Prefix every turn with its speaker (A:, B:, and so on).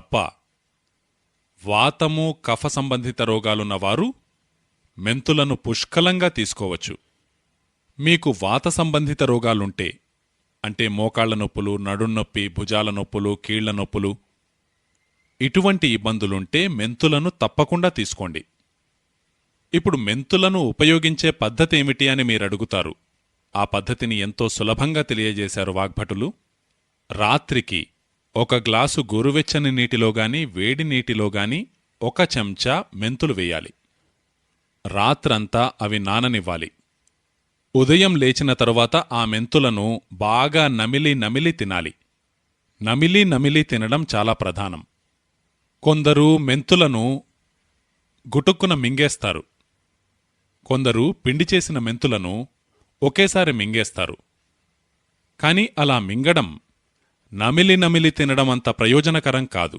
A: తప్ప. వాతము కఫ సంబంధిత రోగాలున్నవారు మెంతులను పుష్కలంగా తీసుకోవచ్చు. మీకు వాత సంబంధిత రోగాలుంటే, అంటే మోకాళ్ల నొప్పులు, నడున్నొప్పి, భుజాల నొప్పులు, కీళ్ల నొప్పులు, ఇటువంటి ఇబ్బందులుంటే మెంతులను తప్పకుండా తీసుకోండి. ఇప్పుడు మెంతులను ఉపయోగించే పద్ధతేమిటి అని మీరడుగుతారు. ఆ పద్ధతిని ఎంతో సులభంగా తెలియజేశారు వాగ్భటులు. రాత్రికి 1 గ్లాసు గోరువెచ్చని నీటిలోగాని వేడి నీటిలోగాని 1 చెంచా మెంతులు వేయాలి. రాత్రంతా అవి నాననివ్వాలి. ఉదయం లేచిన తరువాత ఆ మెంతులను బాగా నమిలి నమిలి తినాలి. నమిలి నమిలి తినడం చాలా ప్రధానం. కొందరు మెంతులను గుటుక్కున మింగేస్తారు. కొందరు పిండి చేసిన మెంతులను ఒకేసారి మింగేస్తారు. కాని అలా మింగడం నమిలి నమిలి తినడం అంత ప్రయోజనకరం కాదు.